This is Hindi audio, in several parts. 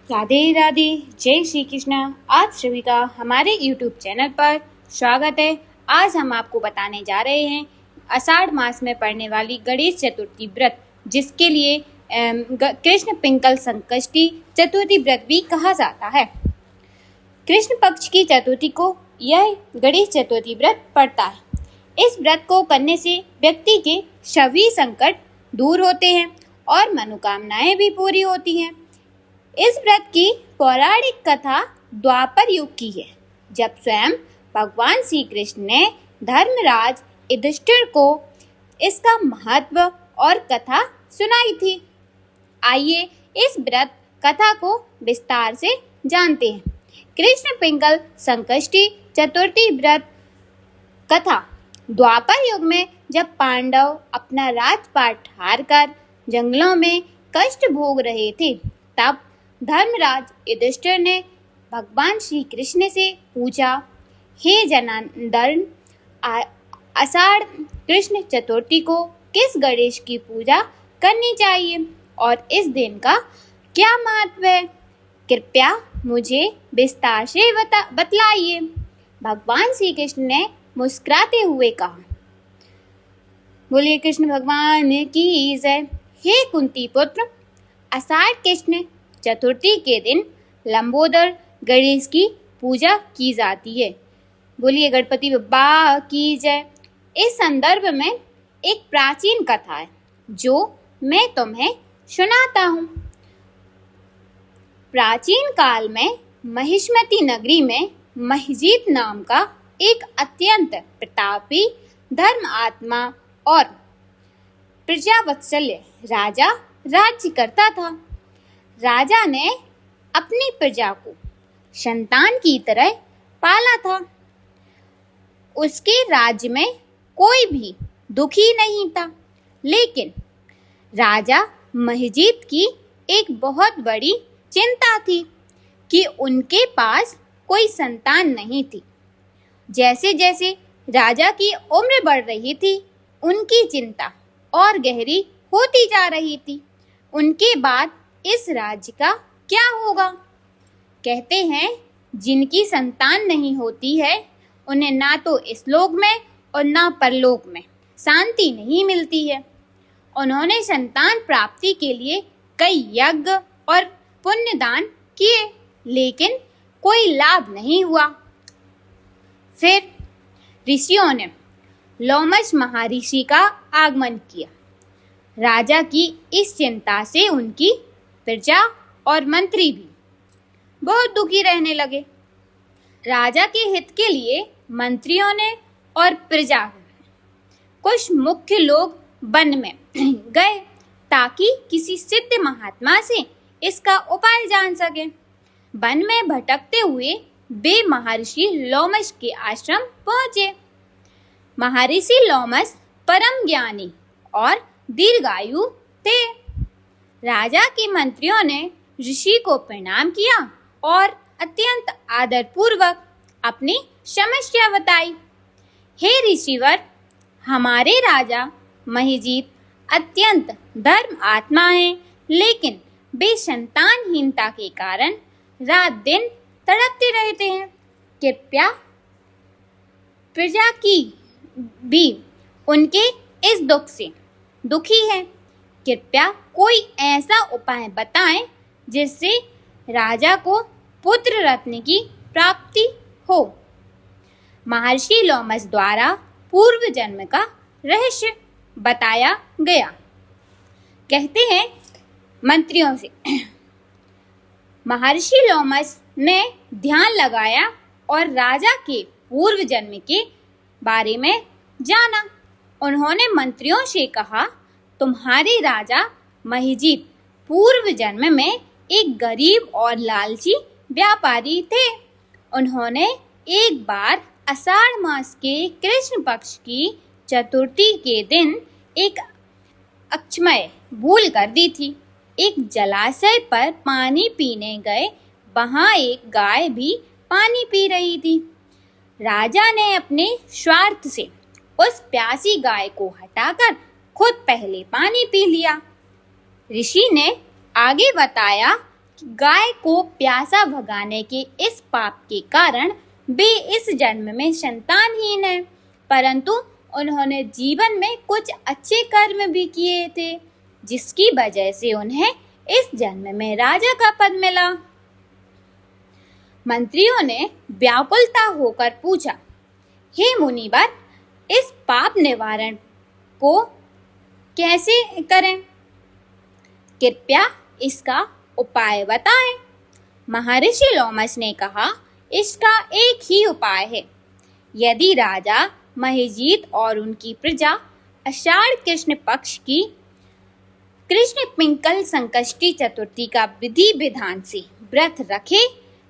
राधे राधे, जय श्री कृष्ण। आप सभी का हमारे YouTube चैनल पर स्वागत है। आज हम आपको बताने जा रहे हैं आषाढ़ मास में पड़ने वाली गणेश चतुर्थी व्रत, जिसके लिए कृष्ण पिंगल संकष्टी चतुर्थी व्रत भी कहा जाता है। कृष्ण पक्ष की चतुर्थी को यह गणेश चतुर्थी व्रत पड़ता है। इस व्रत को करने से व्यक्ति के सभी संकट दूर होते हैं और मनोकामनाएं भी पूरी होती हैं। इस व्रत की पौराणिक कथा द्वापर युग की है, जब स्वयं भगवान श्री कृष्ण ने धर्मराज युधिष्ठिर को इसका महत्व और कथा सुनाई थी। आइए इस व्रत कथा को विस्तार से जानते हैं। कृष्ण पिंगल संकष्टी चतुर्थी व्रत कथा। द्वापर युग में जब पांडव अपना राजपाट हारकर जंगलों में कष्ट भोग रहे थे, तब धर्मराज युधिष्ठिर ने भगवान श्री कृष्ण से पूछा, हे जनार्दन, आषाढ़ कृष्ण चतुर्थी को किस गणेश की पूजा करनी चाहिए और इस दिन का क्या महत्व है? कृपया मुझे विस्तार से बतलाइए। भगवान श्री कृष्ण ने मुस्कुराते हुए कहा। बोलिए कृष्ण भगवान की जय। हे कुंती पुत्र, आषाढ़ कृष्ण चतुर्थी के दिन लंबोदर गणेश की पूजा की जाती है। बोलिए गणपति बप्पा की जय। इस संदर्भ में एक प्राचीन कथा है जो मैं तुम्हें सुनाता हूँ। प्राचीन काल में महिष्मती नगरी में महिजीत नाम का एक अत्यंत प्रतापी धर्म आत्मा और प्रजावत्सल्य राजा राज्य करता था। राजा ने अपनी प्रजा को संतान की तरह पाला था। उसके राज्य में कोई भी दुखी नहीं था, लेकिन राजा महिजीत की एक बहुत बड़ी चिंता थी कि उनके पास कोई संतान नहीं थी। जैसे जैसे राजा की उम्र बढ़ रही थी, उनकी चिंता और गहरी होती जा रही थी। उनके बाद इस राज्य का क्या होगा? कहते हैं, जिनकी संतान नहीं होती है, उन्हें ना तो इस लोक में और ना परलोक में शांति नहीं मिलती है। उन्होंने संतान प्राप्ति के लिए कई यज्ञ और पुण्यदान किए, लेकिन कोई लाभ नहीं हुआ। फिर ऋषियों ने लोमश महर्षि का आगमन किया। राजा की इस चिंता से उनकी प्रजा और मंत्री भी बहुत दुखी रहने लगे। राजा के हित के लिए मंत्रियों ने और प्रजा कुछ मुख्य लोग वन में गए ताकि किसी सिद्ध महात्मा से इसका उपाय जान सके। वन में भटकते हुए वे महर्षि लोमश के आश्रम पहुंचे। महर्षि लोमश परम ज्ञानी और दीर्घायु थे। राजा के मंत्रियों ने ऋषि को प्रणाम किया और अत्यंत आदरपूर्वक अपनी समस्या बताई। हे ऋषिवर, हमारे राजा महिजीत अत्यंत धर्म आत्मा हैं, लेकिन वे संतानहीनता के कारण रात दिन तड़पते रहते हैं। कृपया प्रजा की भी उनके इस दुख से दुखी है। कृपया कोई ऐसा उपाय बताएं जिससे राजा को पुत्र रत्न की प्राप्ति हो। महर्षि लोमश द्वारा पूर्व जन्म का रहस्य बताया गया। कहते हैं मंत्रियों से महर्षि लोमश ने ध्यान लगाया और राजा के पूर्व जन्म के बारे में जाना। उन्होंने मंत्रियों से कहा, तुम्हारे राजा महिजीत पूर्व जन्म में एक गरीब और लालची व्यापारी थे। उन्होंने एक बार आषाढ़ मास के कृष्ण पक्ष की चतुर्थी के दिन एक अक्षमय भूल कर दी थी। एक जलाशय पर पानी पीने गए, वहां एक गाय भी पानी पी रही थी। राजा ने अपने स्वार्थ से उस प्यासी गाय को हटाकर खुद पहले पानी पी लिया। ऋषि ने आगे बताया गाय को प्यासा भगाने के इस पाप के कारण वे इस जन्म में संतानहीन हैं, परंतु उन्होंने जीवन में कुछ अच्छे कर्म भी किए थे, जिसकी वजह से उन्हें इस जन्म में राजा का पद मिला। मंत्रियों ने व्याकुलता होकर पूछा, हे मुनिवर, इस पाप निवारण को कैसे करें? कृपया इसका उपाय बताएं। महर्षि लोमश ने कहा, इसका एक ही उपाय है। यदि राजा महिजीत और उनकी प्रजा आषाढ़ कृष्ण पक्ष की कृष्ण पिंगल संकष्टी चतुर्थी का विधि विधान से व्रत रखे,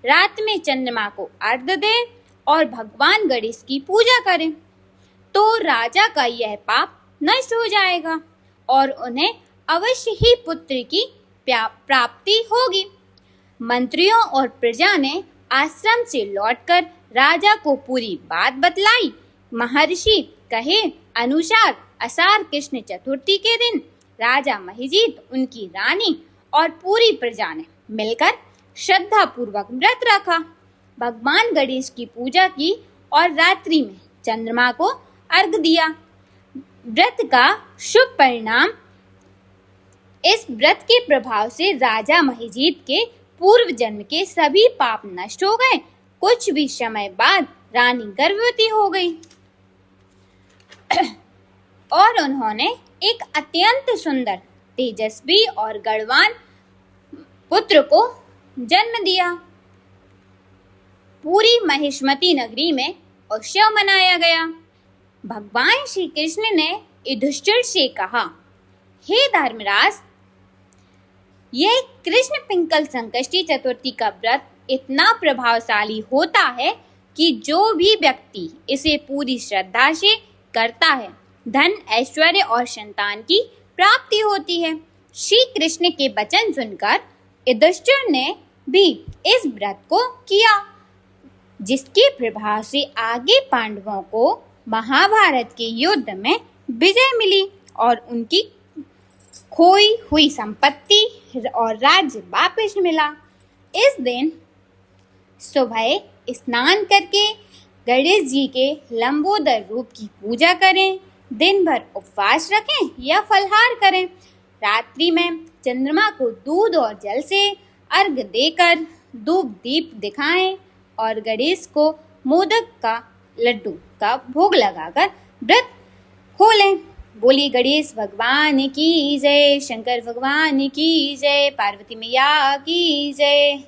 रात में चंद्रमा को अर्घ्य दें और भगवान गणेश की पूजा करें, तो राजा का यह पाप नष्ट हो जाएगा और उन्हें अवश्य ही पुत्र की प्राप्ति होगी। मंत्रियों और प्रजा ने आश्रम से लौटकर राजा को पूरी बात बतलाई। महर्षि कहे अनुसार आषाढ़ कृष्ण चतुर्थी के दिन राजा महिजीत, उनकी रानी और पूरी प्रजा ने मिलकर श्रद्धा पूर्वक व्रत रखा, भगवान गणेश की पूजा की और रात्रि में चंद्रमा को अर्घ्य दिया। व्रत का शुभ परिणाम, इस व्रत के प्रभाव से राजा महिजीत के पूर्व जन्म के सभी पाप नष्ट हो गए। कुछ भी समय बाद रानी गर्भवती हो गई और उन्होंने एक अत्यंत सुंदर, तेजस्वी और गणवान पुत्र को जन्म दिया। पूरी महिष्मती नगरी में उत्सव मनाया गया। भगवान श्री कृष्ण ने युधिष्ठिर से कहा, हे धर्मराज, यह कृष्ण पिंगल संकष्टी चतुर्थी का व्रत इतना प्रभावशाली होता है कि जो भी व्यक्ति इसे पूरी श्रद्धा से करता है, धन, ऐश्वर्य और संतान की प्राप्ति होती है। श्री कृष्ण के वचन सुनकर युधिष्ठिर ने भी इस व्रत को किया, जिसके प्रभाव से आगे पांडवों को महाभारत के युद्ध में विजय मिली और उनकी खोई हुई संपत्ति और राज्य वापस मिला। इस दिन सुबह स्नान करके गणेश जी के लंबोदर रूप की पूजा करें, दिन भर उपवास रखें या फलहार करें। रात्रि में चंद्रमा को दूध और जल से अर्घ्य देकर धूप दीप दिखाएं और गणेश को मोदक का लड्डू का भोग लगाकर व्रत खोलें। बोलिए गणेश भगवान की जय, शंकर भगवान की जय, पार्वती मैया की जय।